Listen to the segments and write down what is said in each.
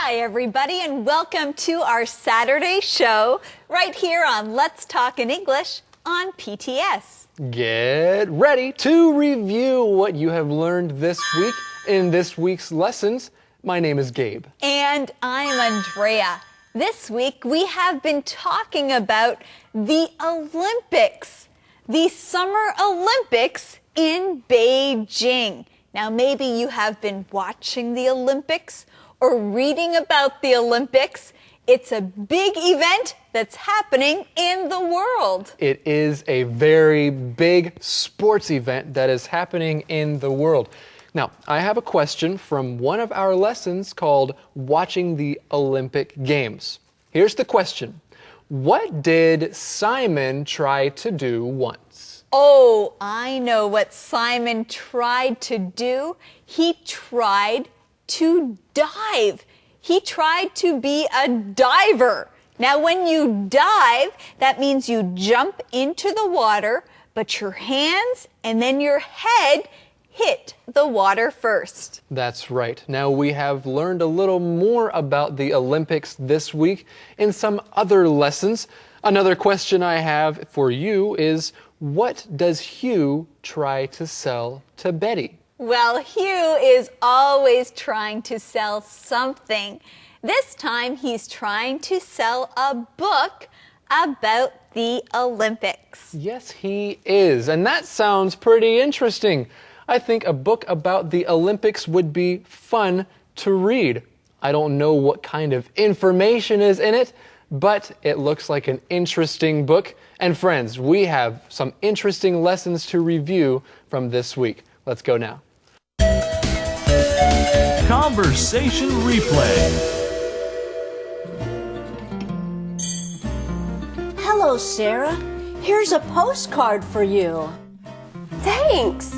Hi, everybody, and welcome to our Saturday show right here on Let's Talk in English on PTS. Get ready to review what you have learned this week in this week's lessons. My name is Gabe. And I'm Andrea. This week we have been talking about the Olympics, the Summer Olympics in Beijing. Now, maybe you have been watching the Olympics or reading about the Olympics. It's a big event that's happening in the world. It is a very big sports event that is happening in the world. Now, I have a question from one of our lessons called Watching the Olympic Games. Here's the question. What did Simon try to do once? Oh, I know what Simon tried to do. He tried to dive. He tried to be a diver. Now, when you dive, that means you jump into the water, but your hands and then your head hit the water first. That's right. Now, we have learned a little more about the Olympics this week in some other lessons. Another question I have for you is, what does Hugh try to sell to Betty? Well, Hugh is always trying to sell something. This time he's trying to sell a book about the Olympics. Yes, he is. And that sounds pretty interesting. I think a book about the Olympics would be fun to read. I don't know what kind of information is in it, but it looks like an interesting book. And friends, we have some interesting lessons to review from this week. Let's go now. Conversation replay. Hello, Sarah. Here's a postcard for you. Thanks.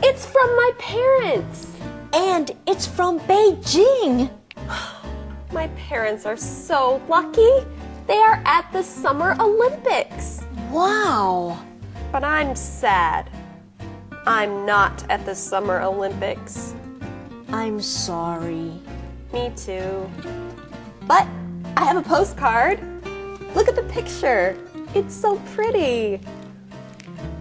It's from my parents. And it's from Beijing. My parents are so lucky. They are at the Summer Olympics. Wow. But I'm sad. I'm not at the Summer Olympics. I'm sorry. Me too. But I have a postcard. Look at the picture. It's so pretty.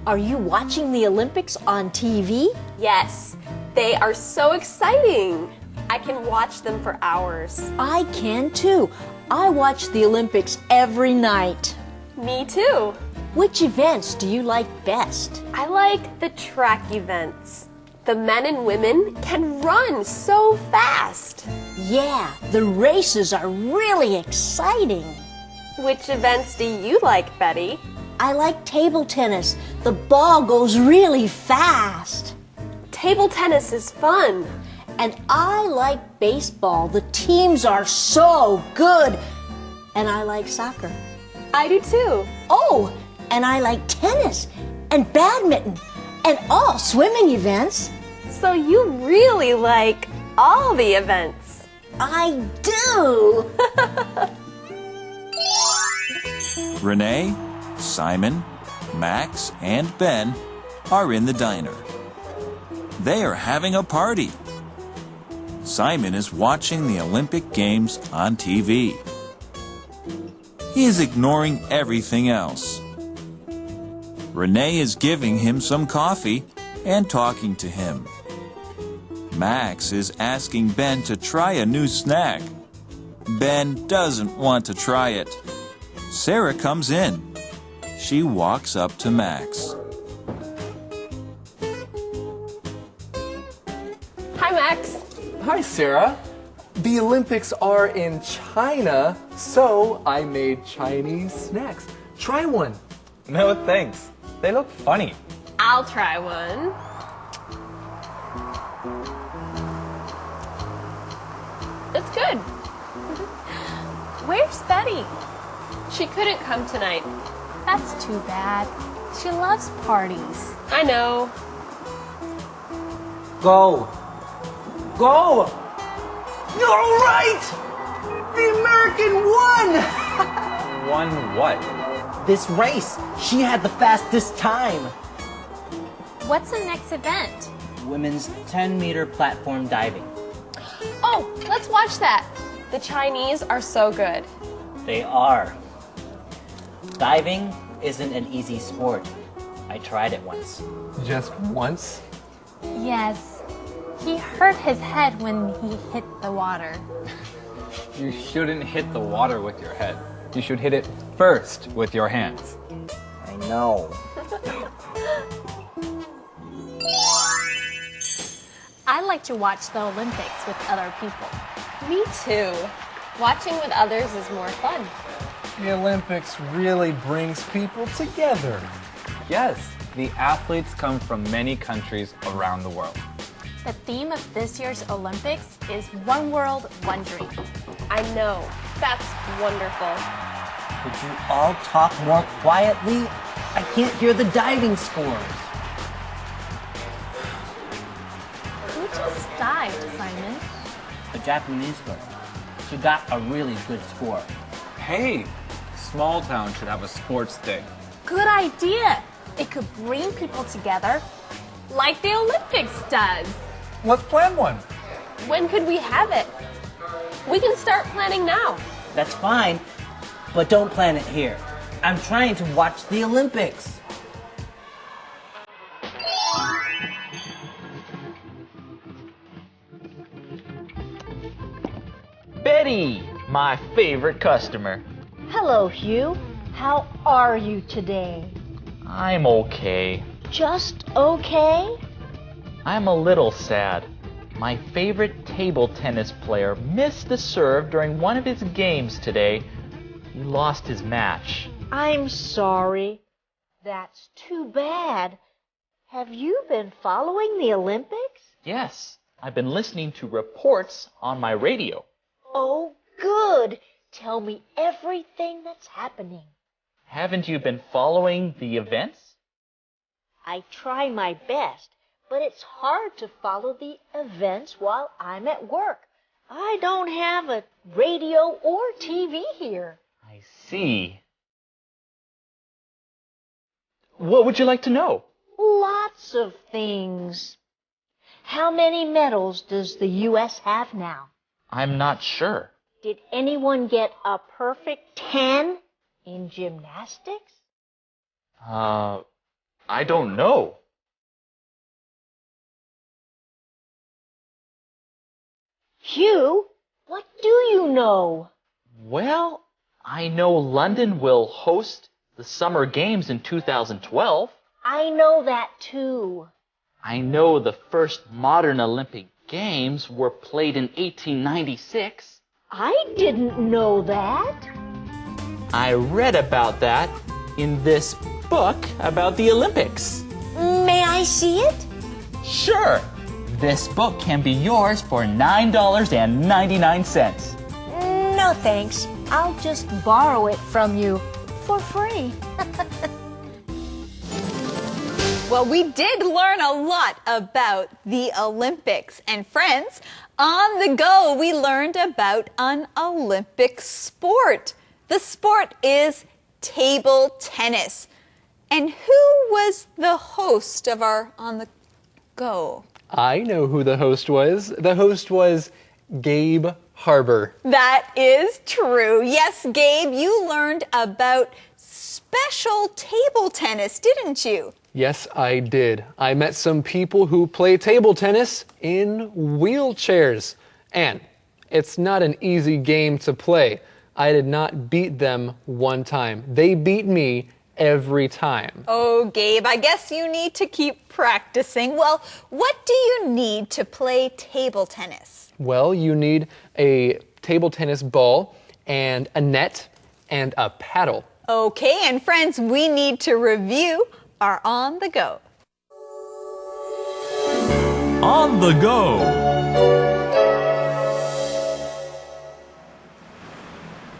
Are you watching the Olympics on TV? Yes, they are so exciting. I can watch them for hours. I can too. I watch the Olympics every night. Me too. Which events do you like best? I like the track events. The men and women can run so fast. Yeah, the races are really exciting. Which events do you like, Betty? I like table tennis. The ball goes really fast. Table tennis is fun. And I like baseball. The teams are so good. And I like soccer. I do too. Oh, and I like tennis and badminton and all swimming events. So you really like all the events. I do. Renee, Simon, Max, and Ben are in the diner. They are having a party. Simon is watching the Olympic Games on TV. He is ignoring everything else. Renee is giving him some coffee and talking to him. Max is asking Ben to try a new snack. Ben doesn't want to try it. Sarah comes in. She walks up to Max. Hi, Max. Hi, Sarah. The Olympics are in China, so I made Chinese snacks. Try one. No thanks. They look funny. I'll try one. It's good. Where's Betty? She couldn't come tonight. That's too bad. She loves parties. I know. Go. Go! You're right! The American won! Won what? This race. She had the fastest time. What's the next event? Women's 10-meter platform diving. Oh, let's watch that. The Chinese are so good. They are. Diving isn't an easy sport. I tried it once. Just once? Yes. He hurt his head when he hit the water. You shouldn't hit the water with your head. You should hit it first with your hands. I know. I like to watch the Olympics with other people. Me too. Watching with others is more fun. The Olympics really brings people together. Yes, the athletes come from many countries around the world. The theme of this year's Olympics is One World, One Dream. I know. That's wonderful. Could you all talk more quietly? I can't hear the diving scores. Who just dived, Simon? A Japanese girl. She got a really good score. Hey, small town should have a sports day. Good idea. It could bring people together. Like the Olympics does. Let's plan one. When could we have it? We can start planning now. That's fine, but don't plan it here. I'm trying to watch the Olympics. Betty, my favorite customer. Hello, Hugh. How are you today? I'm okay. Just okay? I'm a little sad. My favorite table tennis player missed the serve during one of his games today. He lost his match. I'm sorry. That's too bad. Have you been following the Olympics? Yes, I've been listening to reports on my radio. Oh, good. Tell me everything that's happening. Haven't you been following the events? I try my best, but it's hard to follow the events while I'm at work. I don't have a radio or TV here. I see. What would you like to know? Lots of things. How many medals does the U.S. have now? I'm not sure. Did anyone get a perfect 10 in gymnastics? I don't know. Hugh, what do you know? Well, I know London will host the Summer Games in 2012. I know that too. I know the first modern Olympic Games were played in 1896. I didn't know that. I read about that in this book about the Olympics. May I see it? Sure. This book can be yours for $9.99. No thanks. I'll just borrow it from you for free. Well, we did learn a lot about the Olympics. And friends, on the go, we learned about an Olympic sport. The sport is table tennis. And who was the host of our On the Go? I know who the host was. The host was Gabe Harbor. That is true. Yes, Gabe, you learned about special table tennis, didn't you? Yes, I did. I met some people who play table tennis in wheelchairs. And it's not an easy game to play. I did not beat them one time. They beat me every time. Oh, Gabe, I guess you need to keep practicing. Well, what do you need to play table tennis? Well, you need a table tennis ball and a net and a paddle. Okay, and friends, we need to review our On the Go. On the go.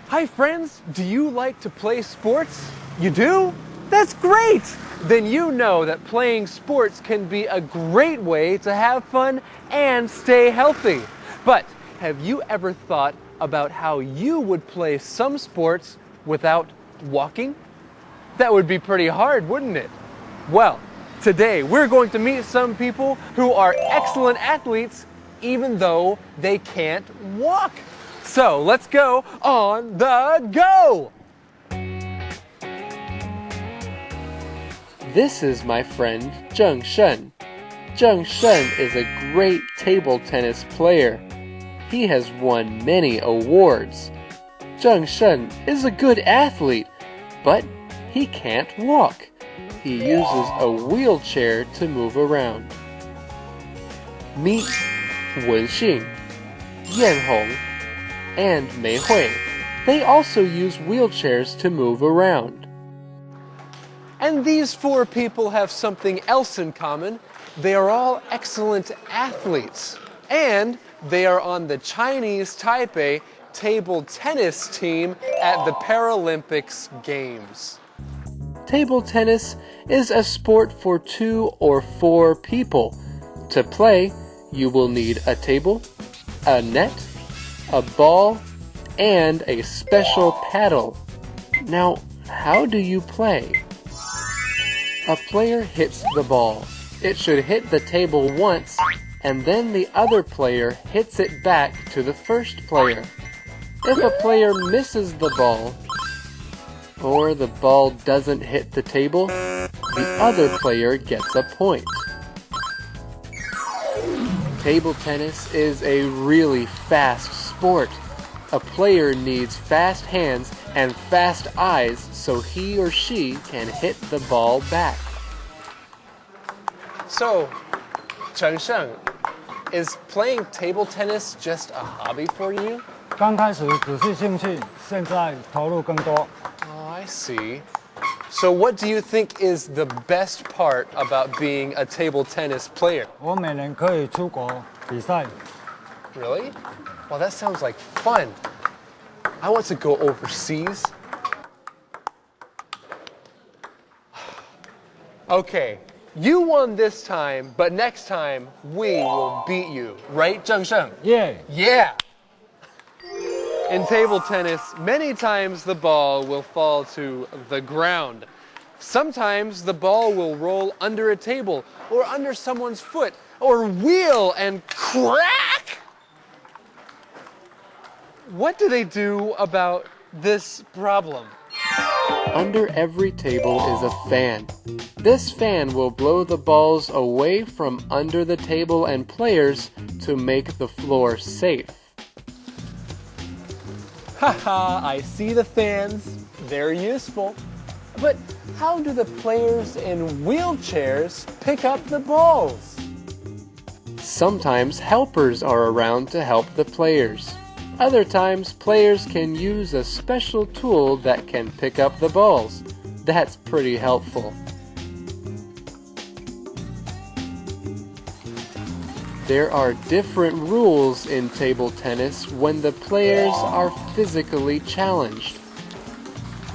Hi friends, do you like to play sports? You do? That's great! Then you know that playing sports can be a great way to have fun and stay healthy. But have you ever thought about how you would play some sports without walking? That would be pretty hard, wouldn't it? Well, today we're going to meet some people who are excellent athletes even though they can't walk. So let's go on the go! This is my friend Zheng Shen. Zheng Shen is a great table tennis player. He has won many awards. Zheng Shen is a good athlete, but he can't walk. He uses a wheelchair to move around. Meet Wenxing, Yanhong, and Mei Hui. They also use wheelchairs to move around. And these four people have something else in common. They are all excellent athletes. And they are on the Chinese Taipei table tennis team at the Paralympics Games. Table tennis is a sport for 2 or 4 people. To play, you will need a table, a net, a ball, and a special paddle. Now, how do you play? A player hits the ball. It should hit the table once, and then the other player hits it back to the first player. If a player misses the ball, or the ball doesn't hit the table, the other player gets a point. Table tennis is a really fast sport. A player needs fast hands and fast eyes so he or she can hit the ball back. So, Cheng Sheng, is playing table tennis just a hobby for you? 刚开始只是兴趣，现在投入更多。 Oh, I see. So what do you think is the best part about being a table tennis player? 我每年可以出国比赛。 Really? Well, that sounds like fun. I want to go overseas. Okay, you won this time, but next time we will beat you. Right, Zheng Sheng? Yeah. Yeah! In table tennis, many times the ball will fall to the ground. Sometimes the ball will roll under a table or under someone's foot or wheel and crack! What do they do about this problem? Under every table is a fan. This fan will blow the balls away from under the table and players to make the floor safe. Haha, I see the fans. They're useful. But how do the players in wheelchairs pick up the balls? Sometimes helpers are around to help the players. Other times, players can use a special tool that can pick up the balls. That's pretty helpful. There are different rules in table tennis when the players are physically challenged.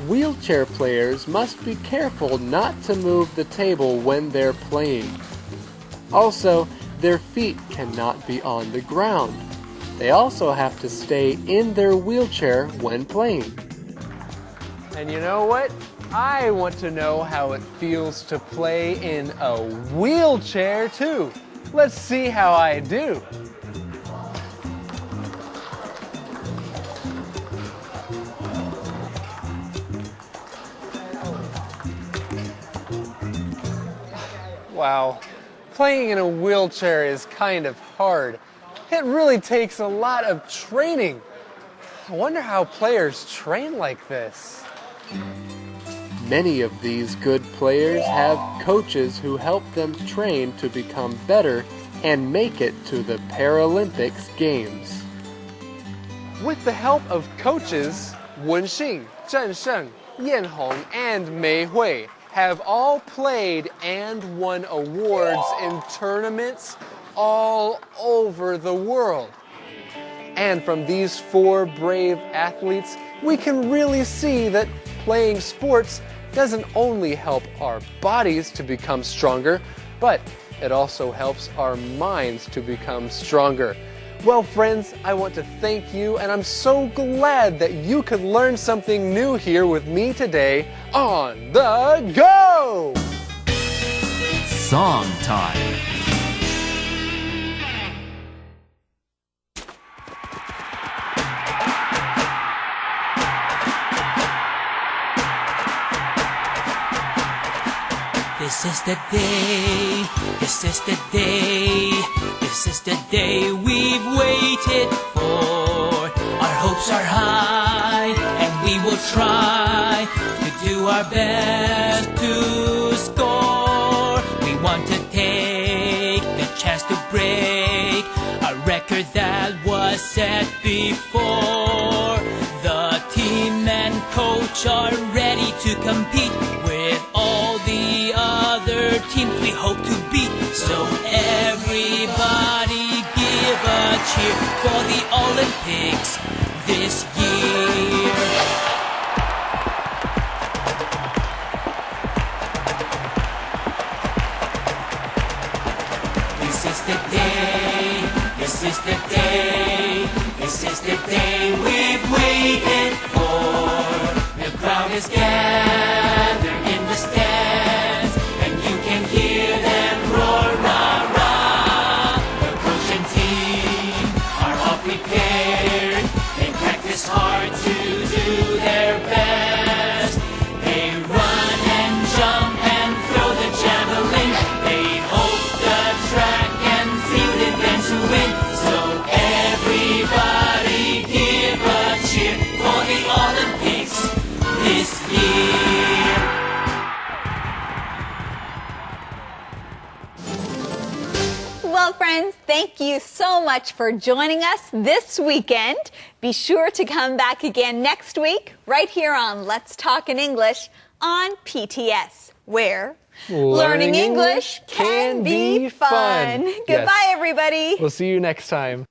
Wheelchair players must be careful not to move the table when they're playing. Also, their feet cannot be on the ground. They also have to stay in their wheelchair when playing. And you know what? I want to know how it feels to play in a wheelchair too. Let's see how I do. Wow, playing in a wheelchair is kind of hard. It really takes a lot of training. I wonder how players train like this. Many of these good players have coaches who help them train to become better and make it to the Paralympics Games. With the help of coaches, Wenxing, Zhen Sheng, Yanhong, and Mei Hui have all played and won awards in tournaments all over the world. And from these 4 brave athletes, we can really see that playing sports doesn't only help our bodies to become stronger, but it also helps our minds to become stronger. Well, friends, I want to thank you, and I'm so glad that you could learn something new here with me today on The Go! Song time. This is the day, this is the day, this is the day we've waited for. Our hopes are high and we will try to do our best to score. We want to take the chance to break a record that was set before. The team and coach are ready to compete with all the other teams we hope to beat. So everybody give a cheer for the Olympics this year. This is the day, this is the day, this is the day we've waited for. The crowd is gathered in the stands, and you can hear them roar, rah, rah. The coach and team are all prepared. They practice hard to do their best. They run and jump and throw the javelin. They hope the track and field event to win. So everybody give a cheer for the Olympics this year. Well, friends, thank you so much for joining us this weekend. Be sure to come back again next week, right here on Let's Talk in English on PTS, where learning English can be fun. Goodbye, Yes. everybody. We'll see you next time.